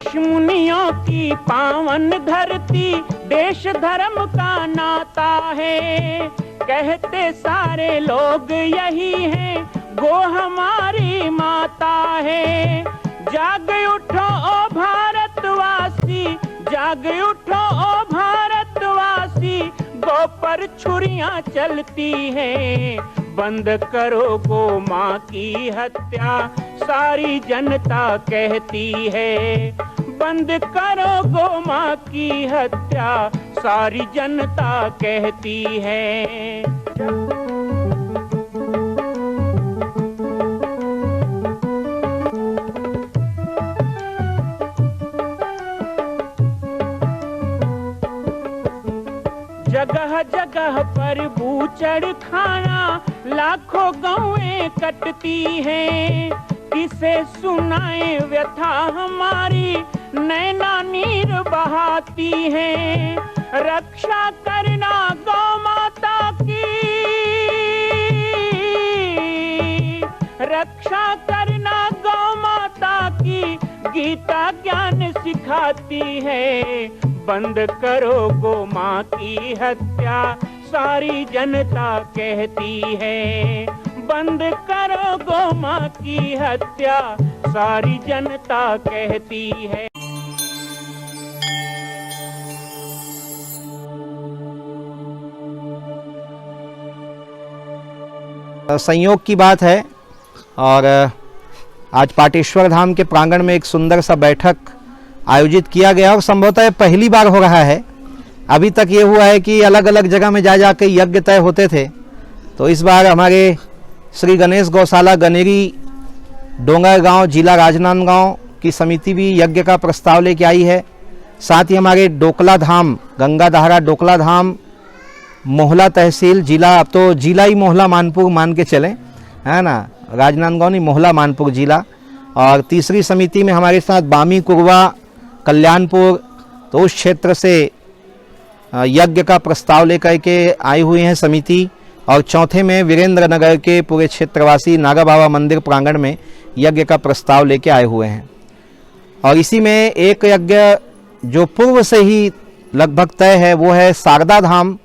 ऋषि मुनियों की पावन धरती, देश धर्म का नाता है। कहते सारे लोग यही हैं, गो हमारी माता है। जाग उठो ओ भारतवासी, जाग उठो ओ भारतवासी, गो पर छुरियां चलती हैं। बंद करो गो माँ की हत्या, सारी जनता कहती है। बंद करो गो माँ की हत्या, सारी जनता कहती है। जगह जगह पर बूचड़ खाना, लाखों गौएं कटती हैं। किसे सुनाए व्यथा हमारी, नैना नीर बहाती हैं। रक्षा करना गौ माता की, रक्षा करना गौ माता की, गीता ज्ञान सिखाती है। बंद करो गो माँ की हत्या, सारी जनता कहती है। बंद करो गो माँ की हत्या, सारी जनता कहती है। संयोग की बात है और आज पाटेश्वर धाम के प्रांगण में एक सुंदर सा बैठक आयोजित किया गया और संभवतः पहली बार हो रहा है। अभी तक ये हुआ है कि अलग अलग जगह में जा के यज्ञ तय होते थे, तो इस बार हमारे श्री गणेश गौशाला गनेरी डोंगरगांव जिला राजनांदगांव की समिति भी यज्ञ का प्रस्ताव लेके आई है। साथ ही हमारे डोकला धाम, गंगा धारा डोकला धाम मोहला तहसील जिला, अब तो जिला ही मोहला मानपुर मान के चलें, है ना, राजनांदगांव नहीं मोहला मानपुर जिला। और तीसरी समिति में हमारे साथ बामी कुरवा कल्याणपुर, तो उस क्षेत्र से यज्ञ का प्रस्ताव लेकर के आई हुई हैं समिति। और चौथे में वीरेंद्र नगर के पूरे क्षेत्रवासी नागा बाबा मंदिर प्रांगण में यज्ञ का प्रस्ताव लेके आए हुए हैं। और इसी में एक यज्ञ जो पूर्व से ही लगभग तय है, वो है शारदा धाम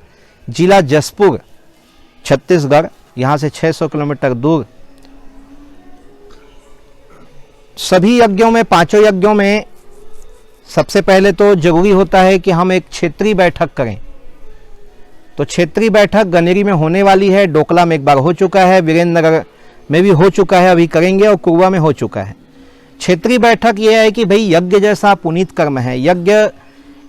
जिला जसपुर छत्तीसगढ़, यहाँ से 600 किलोमीटर दूर। सभी यज्ञों में, पांचों यज्ञों में सबसे पहले तो जरूरी होता है कि हम एक क्षेत्रीय बैठक करें। तो क्षेत्रीय बैठक गनेरी में होने वाली है, डोकला में एक बार हो चुका है, वीरेंद्र नगर में भी हो चुका है, अभी करेंगे, और कुरवा में हो चुका है। क्षेत्रीय बैठक यह है कि भाई यज्ञ जैसा पुनीत कर्म है। यज्ञ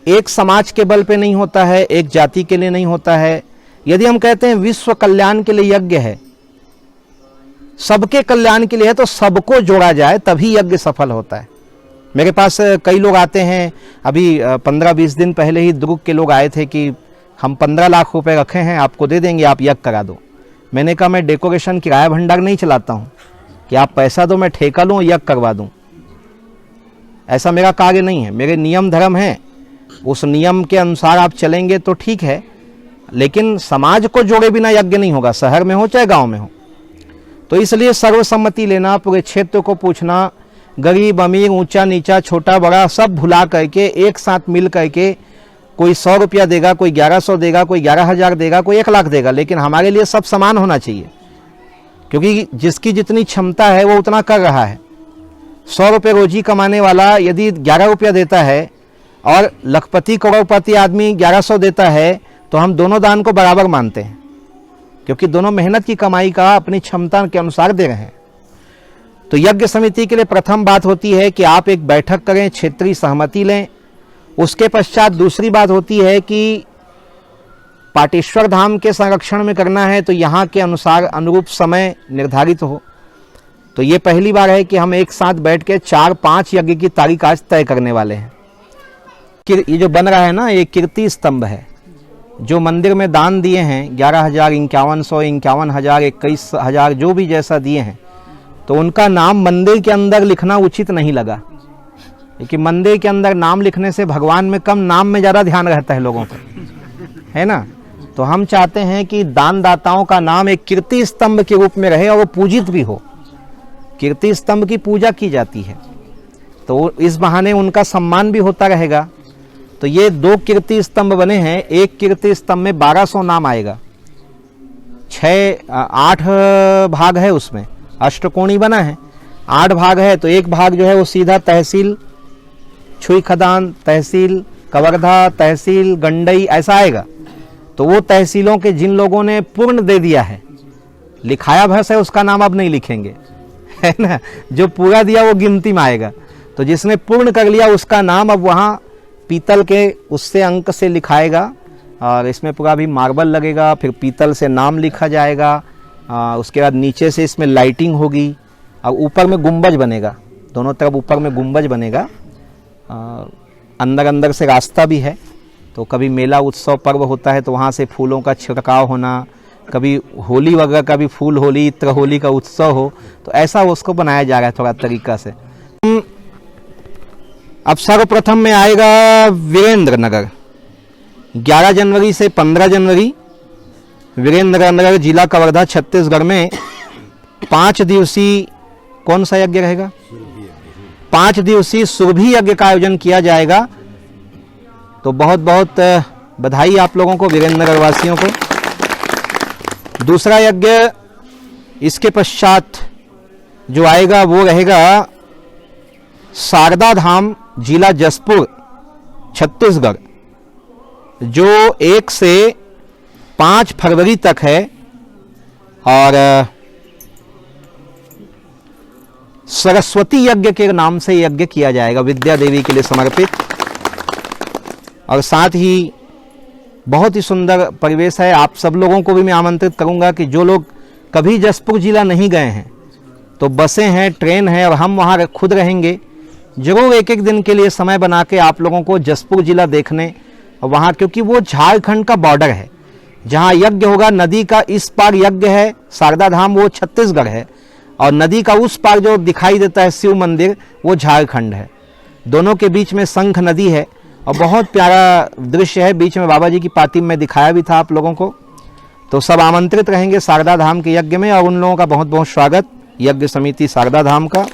एक समाज के बल पे नहीं होता है, एक जाति के लिए नहीं होता है। यदि हम कहते हैं विश्व कल्याण के लिए यज्ञ है, सबके कल्याण के लिए है, तो सबको जोड़ा जाए तभी यज्ञ सफल होता है। मेरे पास कई लोग आते हैं, अभी 15-20 दिन पहले ही दुर्ग के लोग आए थे कि हम 15 लाख रुपए रखे हैं, आपको दे देंगे, आप यज्ञ करा दो। मैंने कहा मैं डेकोरेशन किराया भंडार नहीं चलाता हूँ कि आप पैसा दो मैं ठेका लूँ यज्ञ करवा दूँ, ऐसा मेरा कार्य नहीं है। मेरे नियम धर्म है, उस नियम के अनुसार आप चलेंगे तो ठीक है, लेकिन समाज को जोड़े बिना यज्ञ नहीं होगा, शहर में हो चाहे गांव में हो। तो इसलिए सर्वसम्मति लेना, पूरे क्षेत्र को पूछना, गरीब अमीर ऊंचा नीचा छोटा बड़ा सब भुला करके एक साथ मिल करके, कोई 100 रुपया देगा, कोई 1100 देगा, कोई 11,000 देगा, कोई 1 लाख देगा, लेकिन हमारे लिए सब समान होना चाहिए, क्योंकि जिसकी जितनी क्षमता है वो उतना कर रहा है। 100 रुपये रोजी कमाने वाला यदि 11 रुपया देता है और लखपति करोड़पति आदमी 1100 देता है, तो हम दोनों दान को बराबर मानते हैं, क्योंकि दोनों मेहनत की कमाई का अपनी क्षमता के अनुसार दे रहे हैं। तो यज्ञ समिति के लिए प्रथम बात होती है कि आप एक बैठक करें, क्षेत्रीय सहमति लें। उसके पश्चात दूसरी बात होती है कि पाटेश्वर धाम के संरक्षण में करना है, तो यहाँ के अनुसार अनुरूप समय निर्धारित हो। तो ये पहली बार है कि हम एक साथ बैठ के 4-5 यज्ञ की तारीख आज तय करने वाले हैं। ये जो बन रहा है ना, ये कीर्ति स्तंभ है। जो मंदिर में दान दिए हैं 11,000, 5100, 51,000, 21,000 जो भी जैसा दिए हैं, तो उनका नाम मंदिर के अंदर लिखना उचित नहीं लगा, क्योंकि मंदिर के अंदर नाम लिखने से भगवान में कम, नाम में ज़्यादा ध्यान रहता है लोगों का, है ना। तो हम चाहते हैं कि दानदाताओं का नाम एक कीर्ति स्तंभ के रूप में रहे और वो पूजित भी हो। कीर्ति स्तंभ की पूजा की जाती है, तो इस बहाने उनका सम्मान भी होता रहेगा। तो ये 2 कीर्ति स्तंभ बने हैं। एक कीर्ति स्तंभ में 1200 नाम आएगा, 8 भाग है, उसमें अष्टकोणी बना है, 8 भाग है। तो एक भाग जो है वो सीधा तहसील छुई खदान, तहसील कवर्धा, तहसील गंडई ऐसा आएगा। तो वो तहसीलों के जिन लोगों ने पूर्ण दे दिया है, लिखाया भस है उसका नाम अब नहीं लिखेंगे, है ना, जो पूरा दिया वो गिनती में आएगा। तो जिसने पूर्ण कर लिया उसका नाम अब वहाँ पीतल के उससे अंक से लिखाएगा, और इसमें पूरा भी मार्बल लगेगा, फिर पीतल से नाम लिखा जाएगा। उसके बाद नीचे से इसमें लाइटिंग होगी और ऊपर में गुंबज बनेगा, दोनों तरफ ऊपर में गुंबज बनेगा। अंदर अंदर से रास्ता भी है। तो कभी मेला उत्सव पर्व होता है तो वहाँ से फूलों का छिड़काव होना, कभी होली वगैरह का भी फूल होली इत्र होली का उत्सव हो, तो ऐसा उसको बनाया जा रहा है थोड़ा तरीका से। अब सर्वप्रथम में आएगा वीरेंद्र नगर, 11 जनवरी से 15 जनवरी वीरेंद्र नगर जिला कवर्धा छत्तीसगढ़ में 5 दिवसीय कौन सा यज्ञ रहेगा? 5 दिवसीय सुरभि यज्ञ का आयोजन किया जाएगा। तो बहुत बहुत बधाई आप लोगों को, वीरेंद्र नगर वासियों को। दूसरा यज्ञ इसके पश्चात जो आएगा वो रहेगा शारदा धाम जिला जसपुर छत्तीसगढ़, जो 1 से 5 फरवरी तक है। और सरस्वती यज्ञ के नाम से यज्ञ किया जाएगा, विद्या देवी के लिए समर्पित। और साथ ही बहुत ही सुंदर परिवेश है। आप सब लोगों को भी मैं आमंत्रित करूंगा कि जो लोग कभी जसपुर जिला नहीं गए हैं तो बसें हैं, ट्रेन है, और हम वहाँ खुद रहेंगे, जरूर एक एक दिन के लिए समय बना के आप लोगों को जसपुर जिला देखने वहाँ, क्योंकि वो झारखंड का बॉर्डर है। जहाँ यज्ञ होगा नदी का इस पार यज्ञ है, शारदा धाम वो छत्तीसगढ़ है, और नदी का उस पार जो दिखाई देता है शिव मंदिर वो झारखंड है। दोनों के बीच में शंख नदी है और बहुत प्यारा दृश्य है। बीच में बाबा जी की पातिम में दिखाया भी था आप लोगों को। तो सब आमंत्रित रहेंगे शारदा धाम के यज्ञ में, और उन लोगों का बहुत बहुत स्वागत यज्ञ समिति शारदा धाम का।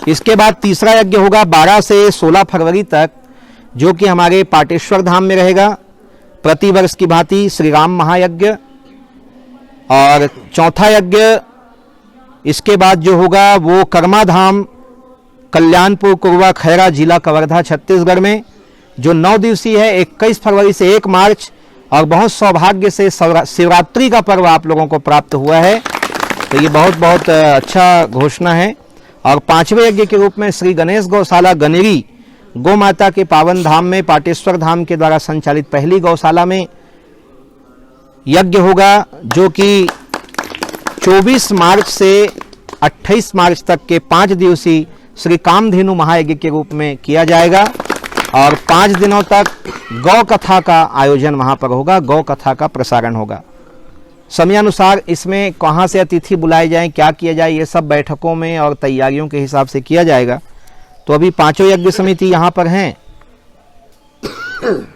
इसके बाद तीसरा यज्ञ होगा 12 से 16 फरवरी तक, जो कि हमारे पाटेश्वर धाम में रहेगा, प्रतिवर्ष की भांति श्री राम महायज्ञ। और चौथा यज्ञ इसके बाद जो होगा वो कर्मा धाम कल्याणपुर कुरवा खैरा जिला कवर्धा छत्तीसगढ़ में, जो 9 दिवसीय है, 21 फरवरी से 1 मार्च। और बहुत सौभाग्य से शिवरात्रि का पर्व आप लोगों को प्राप्त हुआ है, तो ये बहुत बहुत अच्छा घोषणा है। और 5वें यज्ञ के रूप में श्री गणेश गौशाला गनेरी गौ माता के पावन धाम में पाटेश्वर धाम के द्वारा संचालित पहली गौशाला में यज्ञ होगा, जो कि 24 मार्च से 28 मार्च तक के 5 दिवसीय श्री कामधेनु महायज्ञ के रूप में किया जाएगा। और 5 दिनों तक गौ कथा का आयोजन वहां पर होगा, गौ कथा का प्रसारण होगा। समयानुसार इसमें कहाँ से अतिथि बुलाए जाएं, क्या किया जाए, ये सब बैठकों में और तैयारियों के हिसाब से किया जाएगा। तो अभी 5 यज्ञ समिति यहाँ पर हैं।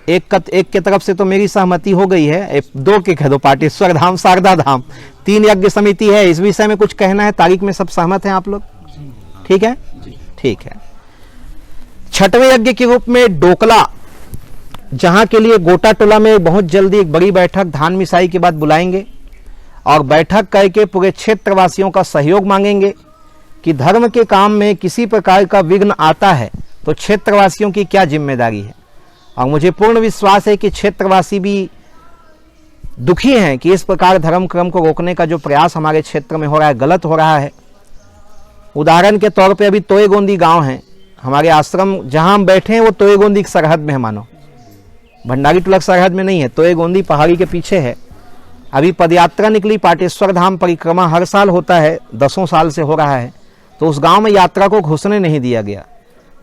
एक के तरफ से तो मेरी सहमति हो गई है, 2 के कह दो, पाटेश्वर धाम शारदा धाम, 3 यज्ञ समिति है। इस विषय में कुछ कहना है? तारीख में सब सहमत हैं आप लोग? ठीक है, ठीक है। 6वें यज्ञ के रूप में डोकला, जहां के लिए गोटा टोला में बहुत जल्दी एक बड़ी बैठक धान मिसाई के बाद बुलाएंगे, और बैठक करके पूरे क्षेत्रवासियों का सहयोग मांगेंगे कि धर्म के काम में किसी प्रकार का विघ्न आता है तो क्षेत्रवासियों की क्या जिम्मेदारी है। और मुझे पूर्ण विश्वास है कि क्षेत्रवासी भी दुखी हैं कि इस प्रकार धर्म क्रम को रोकने का जो प्रयास हमारे क्षेत्र में हो रहा है गलत हो रहा है। उदाहरण के तौर पे अभी तोएगोंदी गांव है, हमारे आश्रम जहां हम बैठे हैं वो तोएगोंदी की सरहद में है, मानो भंडारी टुलक सरहद में नहीं है, तोएगोंदी पहाड़ी के पीछे है। अभी पदयात्रा निकली, पाटेश्वर धाम परिक्रमा हर साल होता है, 10 साल से हो रहा है। तो उस गांव में यात्रा को घुसने नहीं दिया गया।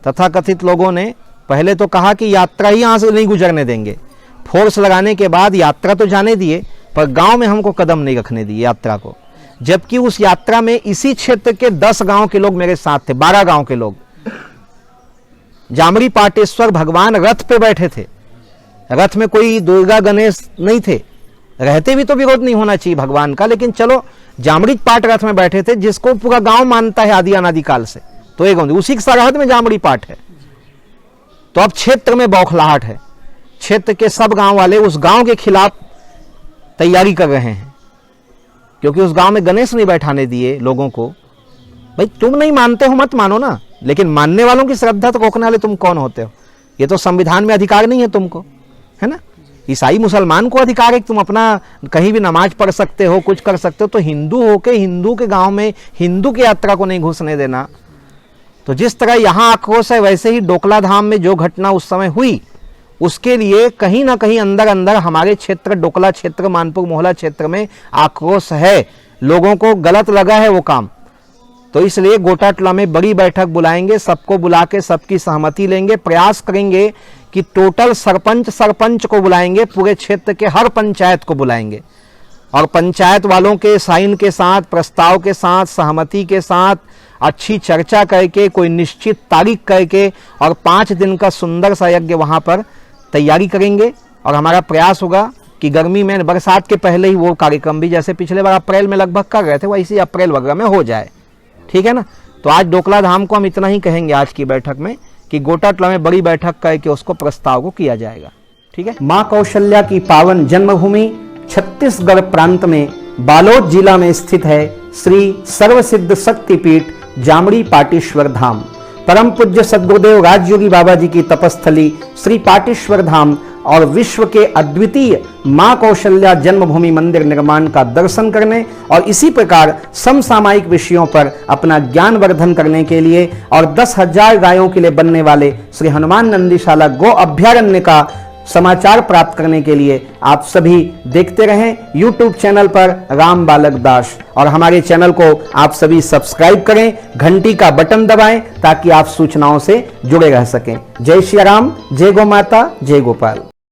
तथाकथित लोगों ने पहले तो कहा कि यात्रा ही यहाँ से नहीं गुजरने देंगे, फोर्स लगाने के बाद यात्रा तो जाने दिए, पर गांव में हमको कदम नहीं रखने दिए यात्रा को। जबकि उस यात्रा में इसी क्षेत्र के 10 गांव के लोग मेरे साथ थे, 12 गांव के लोग। जामरी पाटेश्वर भगवान रथ पे बैठे थे, रथ में कोई दुर्गा गणेश नहीं थे, रहते भी तो विरोध नहीं होना चाहिए भगवान का, लेकिन चलो जामरी पाट रथ में बैठे थे, जिसको पूरा गांव मानता है आदि अनादि काल से, तो एक उसी की सरहद में जामड़ी पाठ है। तो अब क्षेत्र में बौखलाहट है, क्षेत्र के सब गांव वाले उस गांव के खिलाफ तैयारी कर रहे हैं, क्योंकि उस गांव में गणेश नहीं बैठाने दिए लोगों को। भाई तुम नहीं मानते हो मत मानो ना, लेकिन मानने वालों की श्रद्धा तो रोकने वाले तुम कौन होते हो? ये तो संविधान में अधिकार नहीं है तुमको, है ना? ईसाई मुसलमान को अधिकार है कि तुम अपना कहीं भी नमाज पढ़ सकते हो, कुछ कर सकते हो। तो हिंदू होके हिंदू के गांव में हिंदू की यात्रा को नहीं घुसने देना। तो जिस तरह यहां आक्रोश है, वैसे ही डोकला धाम में जो घटना उस समय हुई, उसके लिए कहीं ना कहीं अंदर अंदर हमारे क्षेत्र, डोकला क्षेत्र, मानपुर मोहल्ला क्षेत्र में आक्रोश है। लोगों को गलत लगा है वो काम। तो इसलिए गोटाटला में बड़ी बैठक बुलाएंगे, सबको बुला के सबकी सहमति लेंगे, प्रयास करेंगे कि टोटल सरपंच को बुलाएंगे, पूरे क्षेत्र के हर पंचायत को बुलाएंगे, और पंचायत वालों के साइन के साथ, प्रस्ताव के साथ, सहमति के साथ अच्छी चर्चा करके, कोई निश्चित तारीख करके, और 5 दिन का सुंदर सा यज्ञ वहां पर तैयारी करेंगे। और हमारा प्रयास होगा कि गर्मी में, बरसात के पहले ही वो कार्यक्रम भी, जैसे पिछले बार अप्रैल में लगभग कर रहे थे, वैसे अप्रैल वगैरह में हो जाए। ठीक है ना? तो आज डोकला धाम को हम इतना ही कहेंगे आज की बैठक में, कि गोटाटला में बड़ी बैठक करके उसको प्रस्ताव को किया जाएगा। ठीक है? मां कौशल्या की पावन जन्मभूमि छत्तीसगढ़ प्रांत में बालोद जिला में स्थित है श्री सर्वसिद्ध शक्तिपीठ जामड़ी पाटेश्वर धाम। परम पूज्य सद्गुरुदेव राजयोगी बाबा जी की तपस्थली श्री पाटेश्वर धाम और विश्व के अद्वितीय मां कौशल्या जन्मभूमि मंदिर निर्माण का दर्शन करने और इसी प्रकार समसामयिक विषयों पर अपना ज्ञानवर्धन करने के लिए और 10,000 गायों के लिए बनने वाले श्री हनुमान नंदीशाला गो अभ्यारण्य का समाचार प्राप्त करने के लिए आप सभी देखते रहें YouTube चैनल पर राम बालक दास, और हमारे चैनल को आप सभी सब्सक्राइब करें, घंटी का बटन दबाएं ताकि आप सूचनाओं से जुड़े रह सकें। जय श्री राम, जय गौ माता, जय गोपाल।